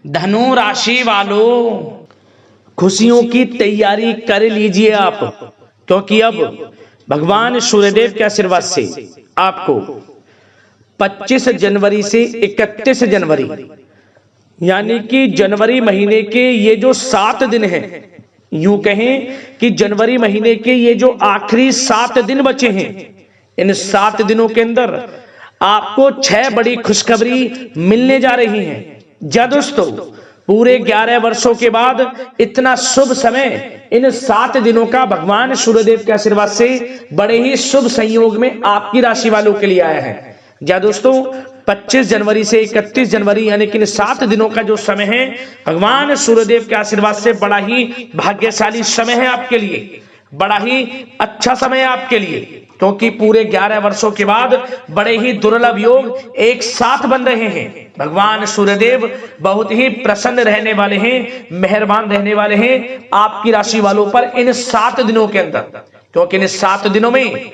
धनु राशि वालों, खुशियों की तैयारी कर लीजिए आप, क्योंकि अब भगवान सूर्यदेव के आशीर्वाद से आपको 25 जनवरी से 31 जनवरी यानी कि जनवरी महीने के ये जो 7 दिन हैं, यूं कहें कि जनवरी महीने के ये जो आखिरी 7 दिन बचे हैं, इन 7 दिनों के अंदर आपको 6 बड़ी खुशखबरी मिलने जा रही हैं। जा दोस्तों, पूरे 11 वर्षों के बाद इतना शुभ समय इन 7 दिनों का भगवान सूर्यदेव के आशीर्वाद से बड़े ही शुभ संयोग में आपकी राशि वालों के लिए आया है। जा दोस्तों, 25 जनवरी से 31 जनवरी यानी कि 7 दिनों का जो समय है, भगवान सूर्यदेव के आशीर्वाद से बड़ा ही भाग्यशाली समय है आपके लिए, बड़ा ही अच्छा समय है आपके लिए, क्योंकि पूरे 11 वर्षों के बाद बड़े ही दुर्लभ योग एक साथ बन रहे हैं। भगवान सूर्यदेव बहुत ही प्रसन्न रहने वाले हैं, मेहरबान रहने वाले हैं आपकी राशि वालों पर इन 7 दिनों के अंदर, क्योंकि इन 7 दिनों में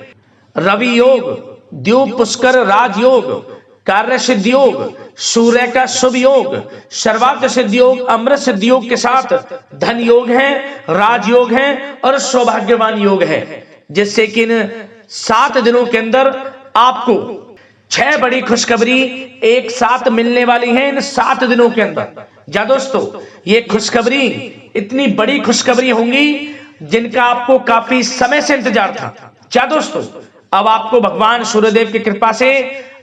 रवि योग, द्यूप पुष्कर राजयोग, कार्य सिद्धि योग, सूर्य का शुभ योग, सर्वार्थ सिद्धि योग, अमृत सिद्धि योग के साथ धन योग है, राजयोग है और सौभाग्यवान योग है, जिससे कि इन 7 दिनों के अंदर आपको 6 बड़ी खुशखबरी एक साथ मिलने वाली है इन 7 दिनों के अंदर। जा दोस्तों, ये खुशखबरी इतनी बड़ी खुशखबरी होंगी जिनका आपको काफी समय से इंतजार था। जा दोस्तों, अब आपको भगवान सूर्यदेव की कृपा से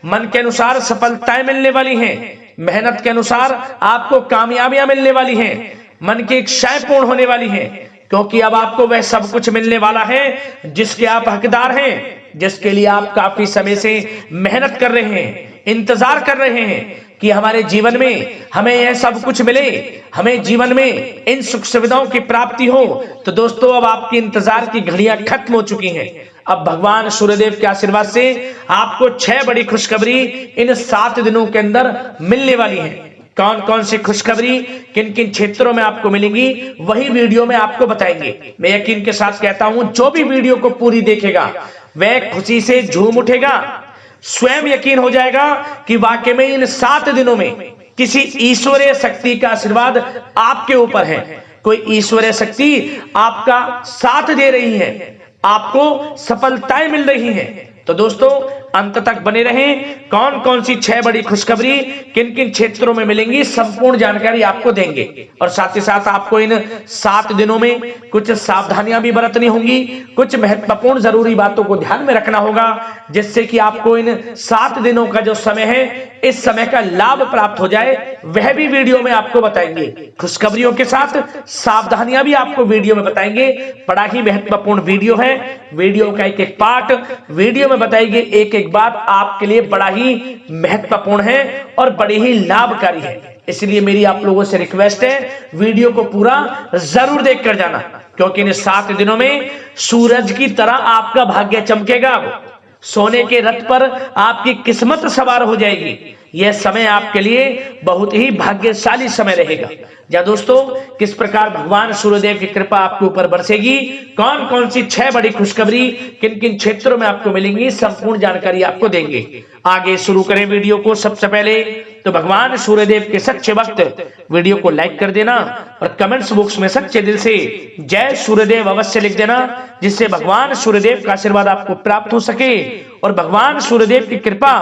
मन के अनुसार सफलताएं मिलने वाली हैं, मेहनत के अनुसार आपको कामयाबियां मिलने वाली हैं, मन की इच्छाएं पूर्ण होने वाली हैं, क्योंकि अब आपको वह सब कुछ मिलने वाला है जिसके आप हकदार हैं, जिसके लिए आप काफी समय से मेहनत कर रहे हैं, इंतजार कर रहे हैं कि हमारे जीवन में हमें यह सब कुछ मिले, हमें जीवन में इन सुख सुविधाओं की प्राप्ति हो। तो दोस्तों, अब आपकी इंतजार की घड़ियां खत्म हो चुकी हैं। अब भगवान सूर्यदेव के आशीर्वाद से आपको 6 बड़ी खुशखबरी इन 7 दिनों के अंदर मिलने वाली है। कौन कौन सी खुशखबरी किन किन क्षेत्रों में आपको मिलेंगी, वही वीडियो में आपको बताएंगे। मैं यकीन के साथ कहता हूं, जो भी वीडियो को पूरी देखेगा वह खुशी से झूम उठेगा, स्वयं यकीन हो जाएगा कि वाकई में इन 7 दिनों में किसी ईश्वरीय शक्ति का आशीर्वाद आपके ऊपर है। कोई ईश्वरीय शक्ति आपका साथ दे रही है, आपको सफलताएं मिल रही हैं। तो दोस्तों, अंत तक बने रहें। कौन कौन सी 6 बड़ी खुशखबरी किन किन क्षेत्रों में मिलेंगी, संपूर्ण जानकारी आपको देंगे। और साथ ही साथ आपको इन 7 दिनों में कुछ सावधानियां भी बरतनी होंगी, कुछ महत्वपूर्ण जरूरी बातों को ध्यान में रखना होगा, जिससे कि आपको इन 7 दिनों का जो समय है, इस समय का लाभ प्राप्त हो जाए, वह भी वीडियो में आपको बताएंगे। खुशखबरियों के साथ सावधानियां भी आपको वीडियो में बताएंगे। बड़ा ही महत्वपूर्ण वीडियो है, वीडियो का एक एक पार्ट वीडियो में बताएंगे, एक एक बात आपके लिए बड़ा ही महत्वपूर्ण है और बड़ी ही लाभकारी है। इसलिए मेरी आप लोगों से रिक्वेस्ट है, वीडियो को पूरा जरूर देखकर जाना, क्योंकि इन 7 दिनों में सूरज की तरह आपका भाग्य चमकेगा, सोने के रथ पर आपकी किस्मत सवार हो जाएगी। यह समय आपके लिए बहुत ही भाग्यशाली समय रहेगा। या दोस्तों, किस प्रकार भगवान सूर्यदेव की कृपा आपके ऊपर बरसेगी, कौन कौन सी 6 बड़ी खुशखबरी किन किन क्षेत्रों में आपको मिलेंगी, संपूर्ण जानकारी आपको देंगे। आगे शुरू करें वीडियो को। सबसे पहले तो भगवान सूर्यदेव के सच्चे भक्त वीडियो को लाइक कर देना और कमेंट्स बॉक्स में सच्चे दिल से जय सूर्यदेव अवश्य लिख देना, जिससे भगवान सूर्यदेव का आशीर्वाद आपको प्राप्त हो सके और भगवान सूर्यदेव की कृपा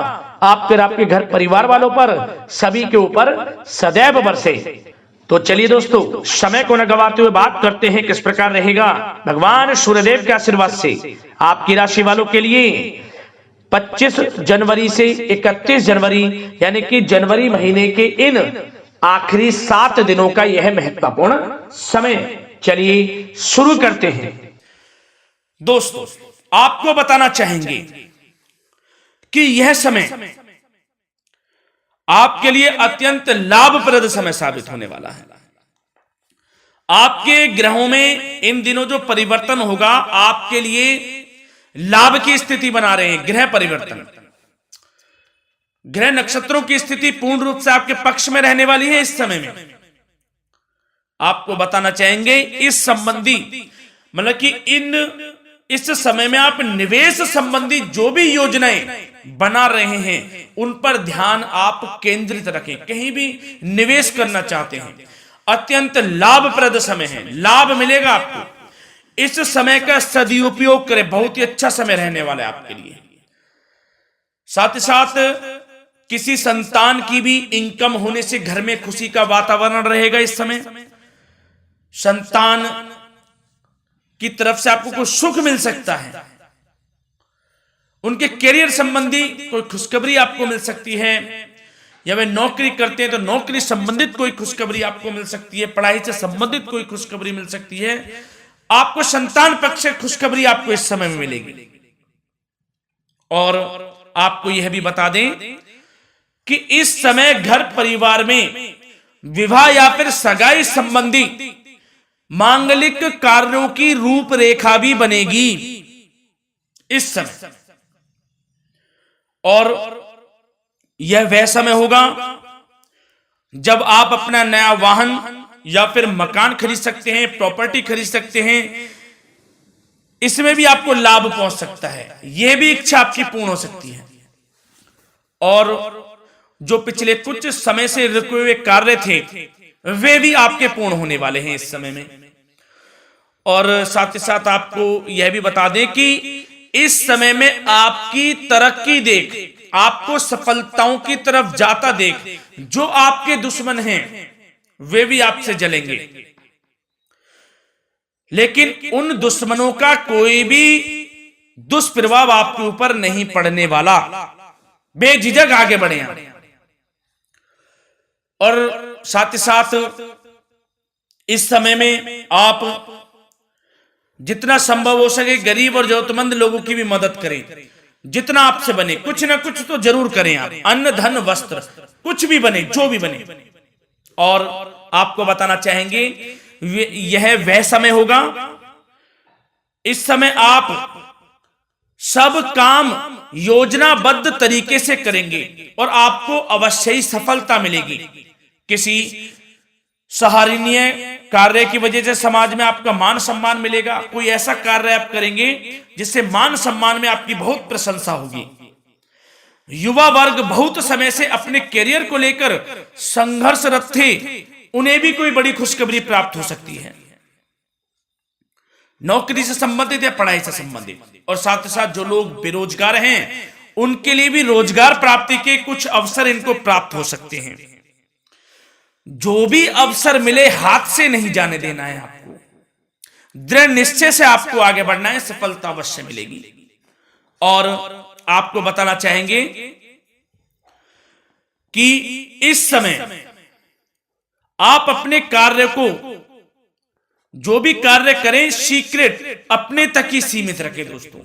आप पर, आपके घर परिवार वालों पर, सभी के ऊपर सदैव बरसे। तो चलिए दोस्तों, समय को न गवाते हुए बात करते हैं किस प्रकार रहेगा भगवान सूर्यदेव के आशीर्वाद से आपकी राशि वालों के लिए 25 जनवरी से 31 जनवरी यानी कि जनवरी महीने के इन आखिरी 7 दिनों का यह महत्वपूर्ण समय। चलिए शुरू करते हैं। दोस्तों, आपको बताना चाहेंगे कि यह समय आपके लिए अत्यंत लाभप्रद समय साबित होने वाला है। आपके ग्रहों में इन दिनों जो परिवर्तन होगा, आपके लिए लाभ की स्थिति बना रहे हैं। ग्रह परिवर्तन, ग्रह नक्षत्रों की स्थिति पूर्ण रूप से आपके पक्ष में रहने वाली है। इस समय में आपको बताना चाहेंगे इस संबंधी, मतलब कि इस समय में आप निवेश संबंधी जो भी योजनाएं बना रहे हैं उन पर ध्यान आप केंद्रित रखें। कहीं भी निवेश करना चाहते हैं, अत्यंत लाभप्रद समय है, लाभ मिलेगा आपको। इस समय का सदुपयोग करें, बहुत ही अच्छा समय रहने वाला है आपके लिए। साथ ही साथ किसी संतान की भी इनकम होने से घर में खुशी का वातावरण रहेगा। इस समय संतान की तरफ से आपको कुछ सुख मिल सकता है, उनके करियर संबंधी कोई खुशखबरी आपको मिल सकती है, या वे नौकरी करते हैं तो नौकरी संबंधित कोई खुशखबरी आपको मिल सकती है, पढ़ाई से संबंधित कोई खुशखबरी मिल सकती है। आपको संतान पक्ष से खुशखबरी आपको इस समय में मिलेगी। और आपको यह भी बता दें कि इस समय घर परिवार में विवाह या फिर सगाई संबंधी मांगलिक कार्यों की रूपरेखा भी बनेगी इस समय। और यह वह समय होगा जब आप अपना नया वाहन या फिर मकान खरीद सकते हैं, प्रॉपर्टी खरीद सकते हैं। इसमें भी आपको लाभ पहुंच सकता है, यह भी इच्छा आपकी पूर्ण हो सकती है। और जो पिछले कुछ समय से रुके हुए कार्य थे वे भी आपके पूर्ण होने वाले हैं इस समय में। और साथ ही साथ आपको यह भी बता दें कि इस समय में आपकी तरक्की देख, आपको सफलताओं की तरफ जाता देख जो आपके दुश्मन हैं वे भी आपसे जलेंगे, लेकिन उन दुश्मनों का कोई भी दुष्प्रभाव आपके ऊपर नहीं पड़ने वाला। बेझिझक आगे बढ़े आप। और साथ ही साथ इस समय में आप जितना संभव हो सके गरीब और जरूरतमंद लोगों की भी मदद करें, जितना आपसे बने कुछ ना कुछ तो जरूर करें आप। अन्न धन वस्त्र कुछ भी बने, जो भी बने। और आपको बताना चाहेंगे यह वह समय होगा, इस समय आप सब काम योजनाबद्ध तरीके से करेंगे और आपको अवश्य ही सफलता मिलेगी। किसी सराहनीय कार्य की वजह से समाज में आपका मान सम्मान मिलेगा। कोई ऐसा कार्य आप करेंगे जिससे मान सम्मान में आपकी बहुत प्रशंसा होगी। युवा वर्ग बहुत समय से अपने करियर को लेकर संघर्षरत थे, उन्हें भी कोई बड़ी खुशखबरी प्राप्त हो सकती है, नौकरी से संबंधित या पढ़ाई से संबंधित। और साथ ही साथ जो लोग बेरोजगार हैं उनके लिए भी रोजगार प्राप्ति के कुछ अवसर इनको प्राप्त हो सकते हैं। जो भी अवसर मिले हाथ से नहीं जाने देना है आपको, दृढ़ निश्चय से आपको आगे बढ़ना है, सफलता अवश्य मिलेगी। और आपको बताना चाहेंगे कि इस समय आप अपने कार्य को, जो भी कार्य करें, सीक्रेट अपने तक ही सीमित रखें दोस्तों।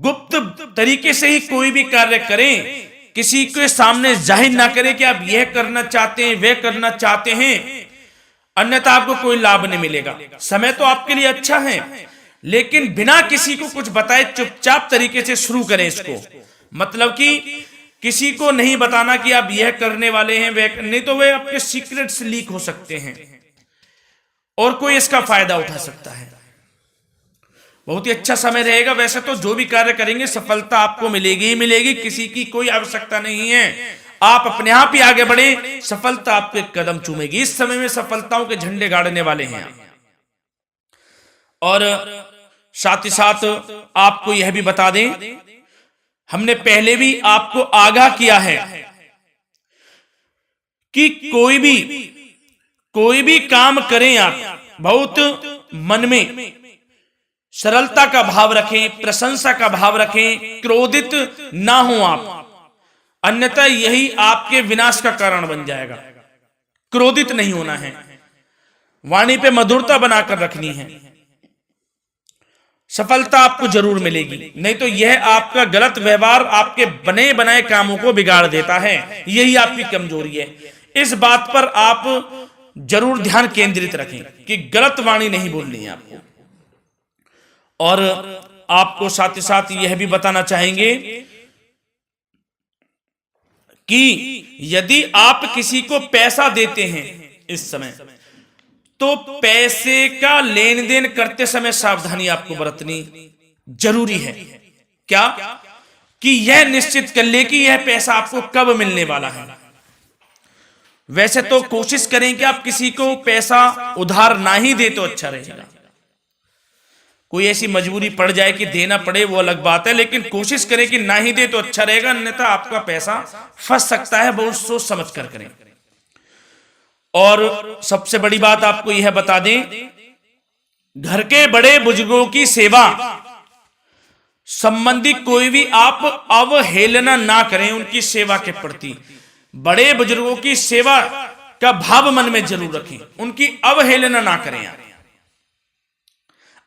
गुप्त तरीके से ही कोई भी कार्य करें, किसी के सामने जाहिर ना करें कि आप यह करना चाहते हैं, वह करना चाहते हैं, अन्यथा आपको कोई लाभ नहीं मिलेगा। समय तो आपके लिए अच्छा है, लेकिन बिना किसी को कुछ बताए चुपचाप तरीके से शुरू करें इसको। मतलब कि किसी को नहीं बताना कि आप यह करने वाले हैं, वह नहीं, तो वे आपके सीक्रेट्स लीक हो सकते हैं और कोई इसका फायदा उठा सकता है। बहुत ही अच्छा समय रहेगा। वैसे तो जो भी कार्य करेंगे सफलता आपको मिलेगी ही मिलेगी, किसी की कोई आवश्यकता नहीं है। आप अपने आप ही आगे बढ़े, सफलता आपके कदम चूमेगी। इस समय में सफलताओं के झंडे गाड़ने वाले हैं। और साथ ही साथ आपको यह भी बता दें, हमने पहले भी आपको आगाह किया है कि कोई भी काम करें आप बहुत मन में सरलता का भाव रखें, प्रशंसा का भाव रखें, क्रोधित ना हो आप, अन्यथा यही आपके विनाश का कारण बन जाएगा। क्रोधित नहीं होना है, वाणी पे मधुरता बनाकर रखनी है, सफलता आपको जरूर मिलेगी। नहीं तो यह आपका गलत व्यवहार आपके बने बनाए कामों को बिगाड़ देता है, यही आपकी कमजोरी है। इस बात पर आप जरूर ध्यान केंद्रित रखें कि गलत वाणी नहीं बोलनी है आपको। और आपको साथ ही साथ यह भी बताना चाहेंगे कि यदि आप किसी को पैसा देते हैं इस समय, तो पैसे का लेन देन करते समय सावधानी आपको बरतनी जरूरी है क्या कि यह निश्चित कर ले कि यह पैसा आपको कब मिलने वाला है। वैसे तो कोशिश करें कि आप किसी को पैसा उधार ना ही दे तो अच्छा रहेगा। कोई ऐसी मजबूरी पड़ जाए कि देना पड़े वो अलग बात है, लेकिन कोशिश करें कि ना ही दे तो अच्छा रहेगा, अन्यथा आपका पैसा फंस सकता है। बहुत सोच समझ कर करें। और सबसे बड़ी बात आपको यह बता दें, घर के बड़े बुजुर्गों की सेवा संबंधी कोई भी आप अवहेलना ना करें उनकी सेवा के प्रति। बड़े बुजुर्गों की सेवा का भाव मन में जरूर रखें, उनकी अवहेलना ना करें आप।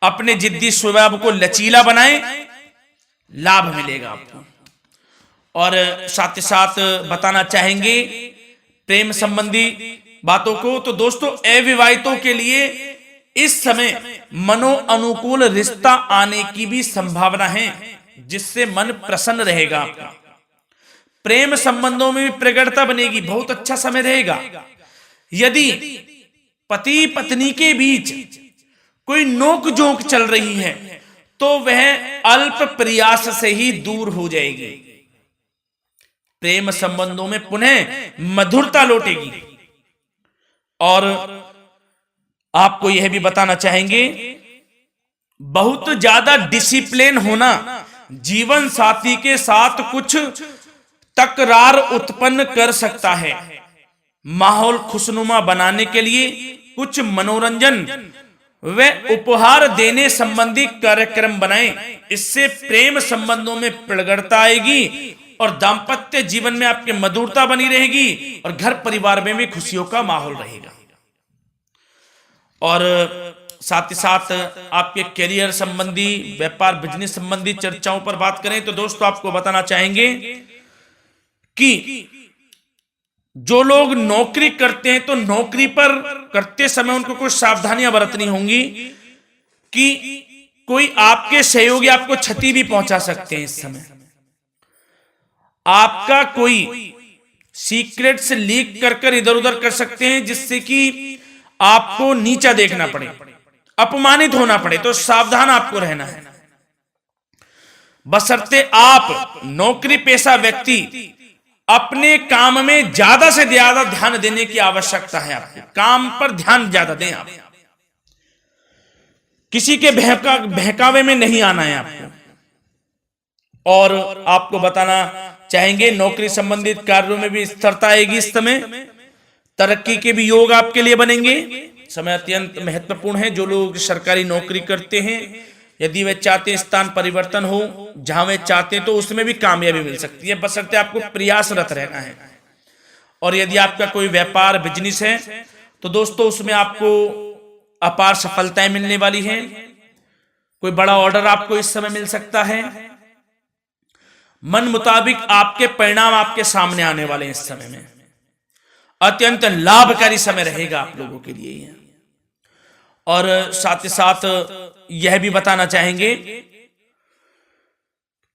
अपने जिद्दी स्वभाव को लचीला बनाएं, लाभ मिलेगा आपको। और साथ ही साथ बताना चाहेंगे प्रेम संबंधी बातों को, तो दोस्तों अविवाहितों के लिए इस समय मनो अनुकूल रिश्ता आने की भी संभावना है, जिससे मन प्रसन्न रहेगा आपका। प्रेम संबंधों में भी प्रगाढ़ता बनेगी, बहुत अच्छा समय रहेगा। यदि पति पत्नी के बीच कोई नोक झोंक चल रही है तो वह अल्प प्रयास से ही दूर हो जाएगी। प्रेम संबंधों में पुनः मधुरता लौटेगी। और आपको यह भी बताना चाहेंगे, बहुत ज्यादा डिसिप्लिन होना जीवन साथी के साथ कुछ तकरार उत्पन्न कर सकता है। माहौल खुशनुमा बनाने के लिए कुछ मनोरंजन व उपहार देने संबंधी कार्यक्रम बनाएं। इससे प्रेम संबंधों में प्रगाढ़ता आएगी और दाम्पत्य जीवन में आपके मधुरता बनी रहेगी और घर परिवार में भी खुशियों का माहौल रहेगा। और साथ ही साथ आपके करियर संबंधी, व्यापार बिजनेस संबंधी चर्चाओं पर बात करें तो दोस्तों आपको बताना चाहेंगे कि जो लोग नौकरी करते हैं तो नौकरी पर करते समय उनको कुछ सावधानियां बरतनी होंगी कि कोई आपके सहयोगी आपको क्षति भी पहुंचा सकते हैं। इस समय आपका कोई सीक्रेट्स लीक कर इधर उधर कर सकते हैं, जिससे कि आपको नीचा देखना पड़े, अपमानित होना पड़े। तो सावधान आपको रहना है। बशर्ते आप नौकरी पेशा व्यक्ति अपने काम में ज्यादा से ज्यादा ध्यान देने की आवश्यकता है। आपको काम पर ध्यान ज्यादा दें। आप किसी के बहकावे में नहीं आना है आपको। और आपको बताना चाहेंगे नौकरी संबंधित कार्यों में भी स्थिरता आएगी। इस समय तरक्की के भी योग आपके लिए बनेंगे। समय अत्यंत महत्वपूर्ण है। जो लोग सरकारी नौकरी करते हैं, यदि वे चाहते स्थान परिवर्तन हो, जहां वे चाहते तो उसमें भी कामयाबी मिल सकती है, बशर्ते आपको प्रयासरत रहना है। और यदि आपका कोई व्यापार बिजनेस है तो दोस्तों उसमें आपको अपार सफलताएं मिलने वाली हैं। कोई बड़ा ऑर्डर आपको इस समय मिल सकता है। मन मुताबिक आपके परिणाम आपके सामने आने वाले हैं। इस समय में अत्यंत लाभकारी समय रहेगा आप लोगों के लिए। और साथ ही साथ यह भी बताना चाहेंगे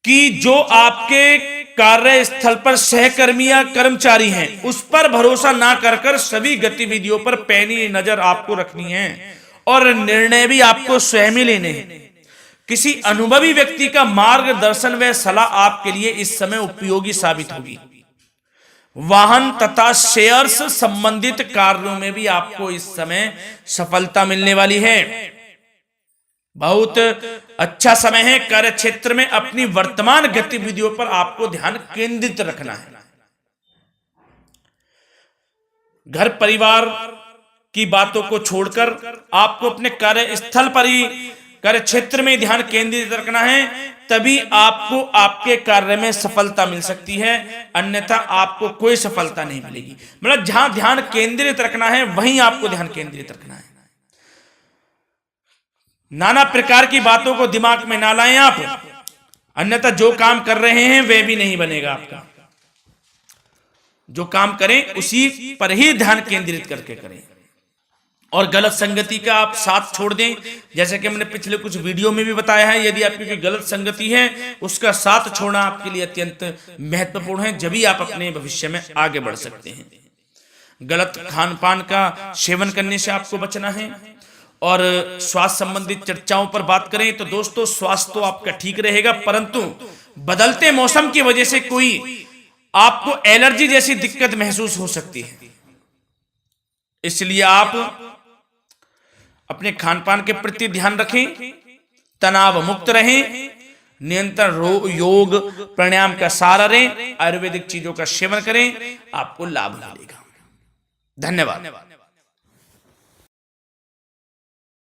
कि जो आपके कार्यस्थल पर सहकर्मी या कर्मचारी हैं, उस पर भरोसा ना कर सभी गतिविधियों पर पैनी नजर आपको रखनी है और निर्णय भी आपको स्वयं ही लेने हैं। किसी अनुभवी व्यक्ति का मार्गदर्शन व सलाह आपके लिए इस समय उपयोगी साबित होगी। वाहन तथा शेयर्स संबंधित कार्यों में भी आपको इस समय सफलता मिलने वाली है। बहुत अच्छा समय है। कार्य क्षेत्र में अपनी वर्तमान गतिविधियों पर आपको ध्यान केंद्रित रखना है। घर परिवार की बातों को छोड़कर आपको अपने कार्यस्थल पर ही, कार्य क्षेत्र में ध्यान केंद्रित रखना है, तभी आपको आपके कार्य में सफलता मिल सकती है, अन्यथा आपको कोई सफलता नहीं मिलेगी। मतलब जहां ध्यान केंद्रित रखना है वहीं आपको ध्यान केंद्रित रखना है। नाना प्रकार की बातों को दिमाग में ना लाएं आप, अन्यथा जो काम कर रहे हैं वह भी नहीं बनेगा आपका। जो काम करें उसी पर ही ध्यान केंद्रित करके करें और गलत संगति का आप साथ छोड़ दें। जैसे कि हमने पिछले कुछ वीडियो में भी बताया है, यदि आपकी कोई गलत संगति है उसका साथ छोड़ना आपके लिए अत्यंत महत्वपूर्ण है, जब ही आप अपने भविष्य में आगे बढ़ सकते हैं। गलत खान पान का सेवन करने से आपको बचना है और स्वास्थ्य संबंधित चर्चाओं पर बात करें तो दोस्तों स्वास्थ्य तो आपका ठीक रहेगा, परंतु बदलते मौसम की वजह से कोई आपको एलर्जी जैसी दिक्कत महसूस हो सकती है। इसलिए आप अपने खान पान के प्रति ध्यान रखें, तनाव मुक्त रहें, नियंत्रण योग प्राणायाम का सहारा लें, आयुर्वेदिक चीजों का सेवन करें, आपको लाभ मिलेगा। धन्यवाद।